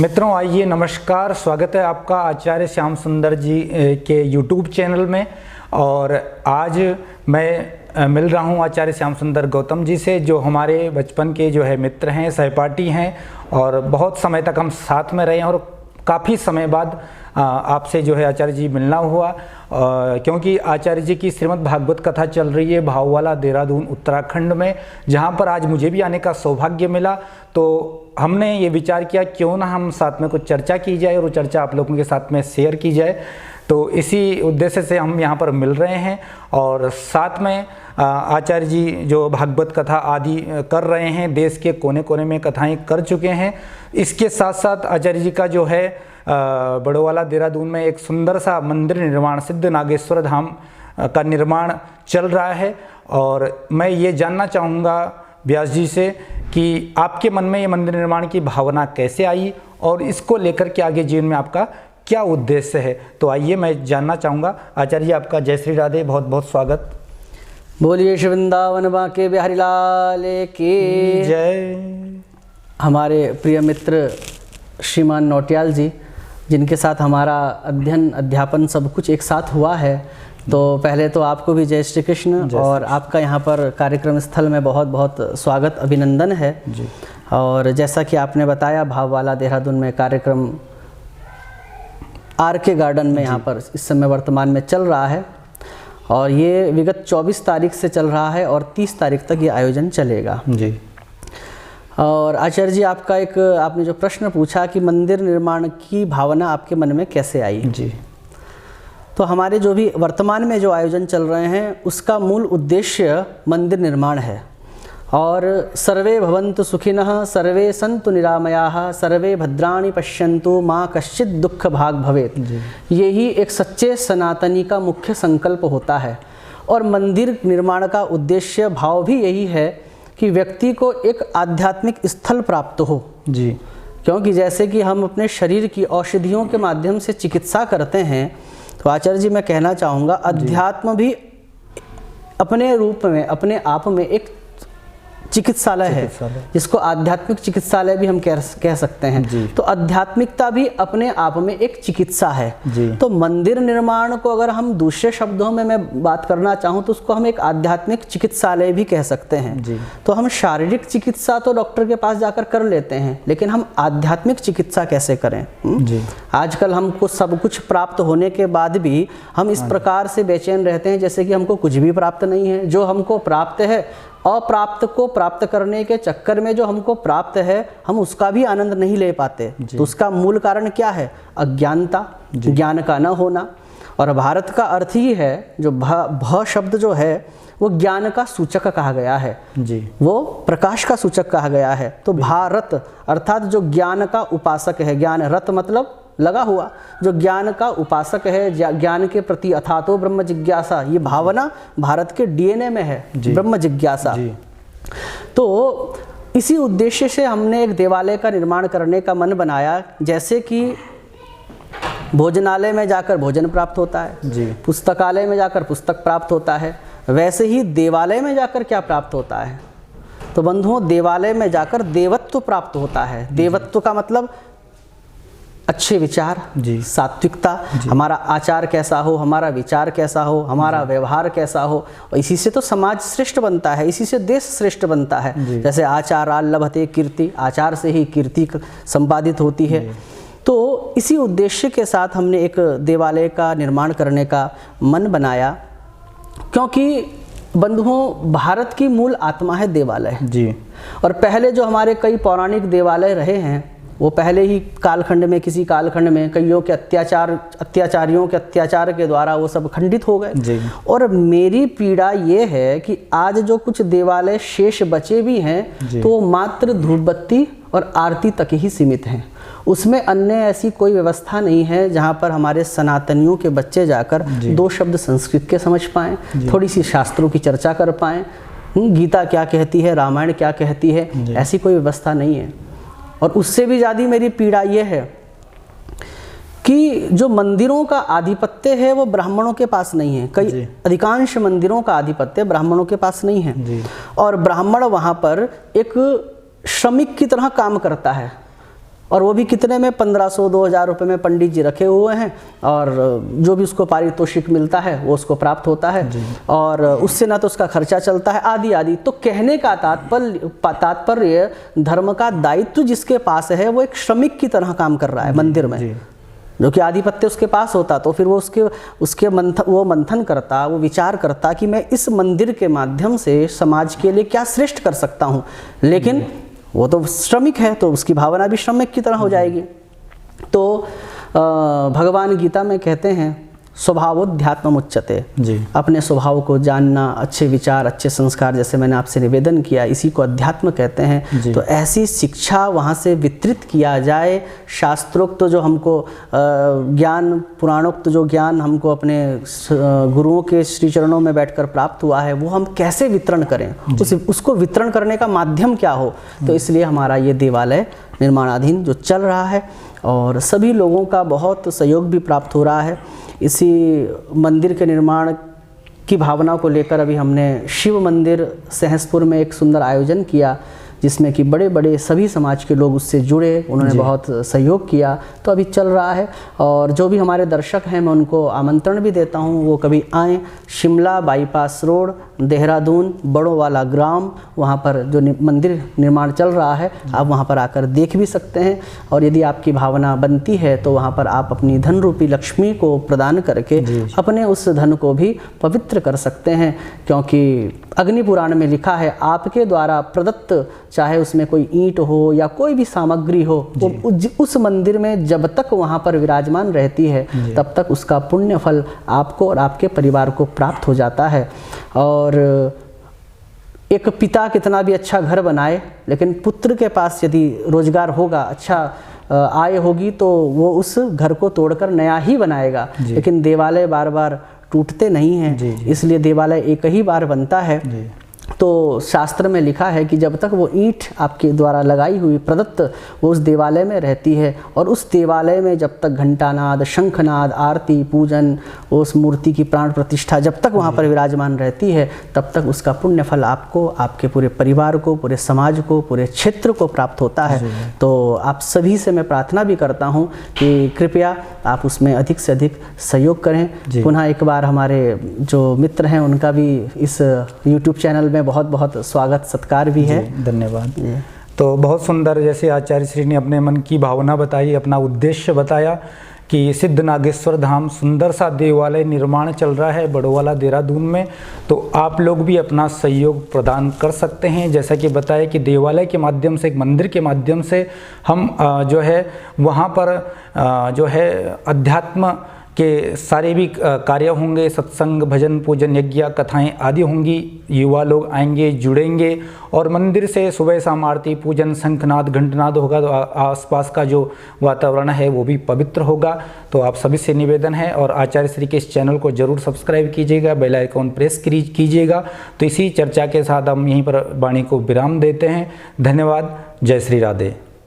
मित्रों आइए, नमस्कार, स्वागत है आपका आचार्य श्याम सुंदर जी के यूट्यूब चैनल में। और आज मैं मिल रहा हूं आचार्य श्याम सुंदर गौतम जी से, जो हमारे बचपन के जो है मित्र हैं, सहपाठी हैं और बहुत समय तक हम साथ में रहे हैं। और काफ़ी समय बाद आपसे जो है आचार्य जी मिलना हुआ, क्योंकि आचार्य जी की श्रीमद् भागवत कथा चल रही है भाववाला देहरादून उत्तराखंड में, जहाँ पर आज मुझे भी आने का सौभाग्य मिला। तो हमने ये विचार किया क्यों ना हम साथ में कुछ चर्चा की जाए और वो चर्चा आप लोगों के साथ में शेयर की जाए। तो इसी उद्देश्य से हम यहाँ पर मिल रहे हैं और साथ में आचार्य जी जो भागवत कथा आदि कर रहे हैं, देश के कोने कोने में कथाएं कर चुके हैं। इसके साथ साथ आचार्य जी का जो है बड़ोवाला देहरादून में एक सुंदर सा मंदिर निर्माण, सिद्ध नागेश्वर धाम का निर्माण चल रहा है। और मैं ये जानना चाहूँगा व्यास जी से कि आपके मन में ये मंदिर निर्माण की भावना कैसे आई और इसको लेकर के आगे जीवन में आपका क्या उद्देश्य है। तो आइए मैं जानना चाहूँगा। आचार्य जी आपका जय श्री राधे, बहुत बहुत स्वागत। बोलिए श्री वृंदावन बांके बिहारी लाल की जय। हमारे प्रिय मित्र श्रीमान नौटियाल जी, जिनके साथ हमारा अध्ययन अध्यापन सब कुछ एक साथ हुआ है, तो पहले तो आपको भी जय श्री कृष्ण। और आपका यहाँ पर कार्यक्रम स्थल में बहुत बहुत स्वागत, अभिनंदन है जी। और जैसा कि आपने बताया, भाववाला देहरादून में कार्यक्रम आर के गार्डन में यहाँ पर इस समय वर्तमान में चल रहा है और ये विगत 24 तारीख से चल रहा है और 30 तारीख तक ये आयोजन चलेगा जी। और आचार्य जी, आपने जो प्रश्न पूछा कि मंदिर निर्माण की भावना आपके मन में कैसे आई जी, तो हमारे जो भी वर्तमान में जो आयोजन चल रहे हैं उसका मूल उद्देश्य मंदिर निर्माण है। और सर्वे भवन्तु सुखिनः, सर्वे सन्तु निरामयाः, सर्वे भद्राणि पश्यन्तु, माँ कश्चित् दुःख भाग भवेत्। यही एक सच्चे सनातनी का मुख्य संकल्प होता है। और मंदिर निर्माण का उद्देश्य भाव भी यही है कि व्यक्ति को एक आध्यात्मिक स्थल प्राप्त हो जी। क्योंकि जैसे कि हम अपने शरीर की औषधियों के माध्यम से चिकित्सा करते हैं, तो आचार्य जी मैं कहना चाहूँगा अध्यात्म भी अपने रूप में, अपने आप में एक चिकित्सालय है, जिसको आध्यात्मिक चिकित्सालय भी हम कह सकते हैं। तो आध्यात्मिकता भी अपने आप में एक चिकित्सा है जी। तो मंदिर निर्माण को अगर हम दूसरे शब्दों में मैं बात करना चाहूँ तो उसको हम एक आध्यात्मिक चिकित्सालय भी कह सकते हैं जी। तो हम शारीरिक चिकित्सा तो डॉक्टर के पास जाकर कर लेते हैं, लेकिन हम आध्यात्मिक चिकित्सा कैसे करें जी। आजकल हमको सब कुछ प्राप्त होने के बाद भी हम इस प्रकार से बेचैन रहते हैं जैसे कि हमको कुछ भी प्राप्त नहीं है। जो हमको प्राप्त है, अप्राप्त को प्राप्त करने के चक्कर में जो हमको प्राप्त है, हम उसका भी आनंद नहीं ले पाते। तो उसका मूल कारण क्या है? अज्ञानता, ज्ञान का न होना। और भारत का अर्थ ही है, जो भ शब्द जो है वो ज्ञान का सूचक कहा गया है जी, वो प्रकाश का सूचक कहा गया है। तो भारत अर्थात जो ज्ञान का उपासक है, ज्ञान रत मतलब लगा हुआ, जो ज्ञान का उपासक है, ज्ञान के प्रति अथातो ब्रह्म जिज्ञासा, ये भावना भारत के डीएनए में है, ब्रह्म जिज्ञासा। तो इसी उद्देश्य से हमने एक देवालय का निर्माण करने का मन बनाया। जैसे कि भोजनालय में जाकर भोजन प्राप्त होता है जी, पुस्तकालय में जाकर पुस्तक प्राप्त होता है, वैसे ही देवालय में जाकर क्या प्राप्त होता है? तो बंधुओं, देवालय में जाकर देवत्व प्राप्त होता है। देवत्व का मतलब अच्छे विचार जी, सात्विकता, हमारा आचार कैसा हो, हमारा विचार कैसा हो, हमारा व्यवहार कैसा हो। और इसी से तो समाज श्रेष्ठ बनता है, इसी से देश श्रेष्ठ बनता है। जैसे आचाराल लभते कीर्ति, आचार से ही कीर्ति संपादित होती है। तो इसी उद्देश्य के साथ हमने एक देवालय का निर्माण करने का मन बनाया, क्योंकि बंधुओं, भारत की मूल आत्मा है देवालय जी। और पहले जो हमारे कई पौराणिक देवालय रहे हैं, वो पहले ही कालखंड में, किसी कालखंड में कईयों के अत्याचारियों के अत्याचार के द्वारा वो सब खंडित हो गए। और मेरी पीड़ा ये है कि आज जो कुछ देवालय शेष बचे भी हैं, तो वो मात्र धूप बत्ती और आरती तक ही सीमित हैं। उसमें अन्य ऐसी कोई व्यवस्था नहीं है जहाँ पर हमारे सनातनियों के बच्चे जाकर दो शब्द संस्कृत के समझ पाएँ, थोड़ी सी शास्त्रों की चर्चा कर पाएँ, गीता क्या कहती है, रामायण क्या कहती है, ऐसी कोई व्यवस्था नहीं है। और उससे भी ज़्यादा मेरी पीड़ा ये है कि जो मंदिरों का आधिपत्य है वो ब्राह्मणों के पास नहीं है। कई अधिकांश मंदिरों का आधिपत्य ब्राह्मणों के पास नहीं है और ब्राह्मण वहाँ पर एक श्रमिक की तरह काम करता है। और वो भी कितने में 1500-2000 रुपये में पंडित जी रखे हुए हैं, और जो भी उसको पारितोषिक मिलता है वो उसको प्राप्त होता है, और उससे ना तो उसका खर्चा चलता है आदि आदि। तो कहने का तात्पर्य धर्म का दायित्व जिसके पास है वो एक श्रमिक की तरह काम कर रहा है मंदिर में, जो कि आधिपत्य उसके पास होता तो फिर वो वो मंथन करता, वो विचार करता कि मैं इस मंदिर के माध्यम से समाज के लिए क्या श्रेष्ठ कर सकता हूँ। लेकिन वो तो श्रमिक है तो उसकी भावना भी श्रमिक की तरह हो जाएगी। तो भगवान गीता में कहते हैं स्वभावोध्यात्म उच्यते, अपने स्वभाव को जानना, अच्छे विचार, अच्छे संस्कार, जैसे मैंने आपसे निवेदन किया, इसी को अध्यात्म कहते हैं। तो ऐसी शिक्षा वहाँ से वितरित किया जाए। शास्त्रोक्त जो हमको ज्ञान, पुराणोक्त जो ज्ञान हमको अपने गुरुओं के श्री चरणों में बैठकर प्राप्त हुआ है, वो हम कैसे वितरण करें, उसको वितरण करने का माध्यम क्या हो। तो इसलिए हमारा ये देवालय निर्माणाधीन जो चल रहा है और सभी लोगों का बहुत सहयोग भी प्राप्त हो रहा है। इसी मंदिर के निर्माण की भावना को लेकर अभी हमने शिव मंदिर सहसपुर में एक सुंदर आयोजन किया, जिसमें कि बड़े बड़े सभी समाज के लोग उससे जुड़े, उन्होंने बहुत सहयोग किया। तो अभी चल रहा है, और जो भी हमारे दर्शक हैं मैं उनको आमंत्रण भी देता हूं, वो कभी आएँ। शिमला बाईपास रोड, देहरादून, बड़ोवाला ग्राम, वहाँ पर जो मंदिर निर्माण चल रहा है, आप वहाँ पर आकर देख भी सकते हैं। और यदि आपकी भावना बनती है तो वहाँ पर आप अपनी धन रूपी लक्ष्मी को प्रदान करके अपने उस धन को भी पवित्र कर सकते हैं, क्योंकि अग्नि पुराण में लिखा है आपके द्वारा प्रदत्त, चाहे उसमें कोई ईंट हो या कोई भी सामग्री हो, वो उस मंदिर में जब तक वहाँ पर विराजमान रहती है तब तक उसका पुण्य फल आपको और आपके परिवार को प्राप्त हो जाता है। और एक पिता कितना भी अच्छा घर बनाए, लेकिन पुत्र के पास यदि रोजगार होगा, अच्छा आय होगी, तो वो उस घर को तोड़कर नया ही बनाएगा। लेकिन देवालय बार बार टूटते नहीं हैं, इसलिए देवालय एक ही बार बनता है। तो शास्त्र में लिखा है कि जब तक वो ईंट आपके द्वारा लगाई हुई प्रदत्त वो उस देवालय में रहती है, और उस देवालय में जब तक घंटानाद, शंखनाद, आरती, पूजन, उस मूर्ति की प्राण प्रतिष्ठा जब तक वहाँ पर विराजमान रहती है, तब तक उसका पुण्य फल आपको, आपके पूरे परिवार को, पूरे समाज को, पूरे क्षेत्र को प्राप्त होता है। तो आप सभी से मैं प्रार्थना भी करता हूँ कि कृपया आप उसमें अधिक से अधिक सहयोग करें। पुनः एक बार हमारे जो मित्र हैं उनका भी इस YouTube चैनल में बहुत बहुत स्वागत सत्कार भी है। धन्यवाद। तो बहुत सुंदर, जैसे आचार्य श्री ने अपने मन की भावना बताई, अपना उद्देश्य बताया कि सिद्ध नागेश्वर धाम सुंदर सा देवालय निर्माण चल रहा है बड़ोवाला देहरादून में। तो आप लोग भी अपना सहयोग प्रदान कर सकते हैं। जैसा कि बताया कि देवालय के माध्यम से, एक मंदिर के माध्यम से हम जो है वहाँ पर जो है अध्यात्म के सारे भी कार्य होंगे, सत्संग, भजन, पूजन, यज्ञ, कथाएं आदि होंगी। युवा लोग आएंगे, जुड़ेंगे, और मंदिर से सुबह शाम आरती, पूजन, शंखनाद, घंटनाद होगा, तो आसपास का जो वातावरण है वो भी पवित्र होगा। तो आप सभी से निवेदन है, और आचार्य श्री के इस चैनल को जरूर सब्सक्राइब कीजिएगा, बेल आइकॉन प्रेस कीजिएगा। तो इसी चर्चा के साथ हम यहीं पर वाणी को विराम देते हैं। धन्यवाद। जय श्री राधे।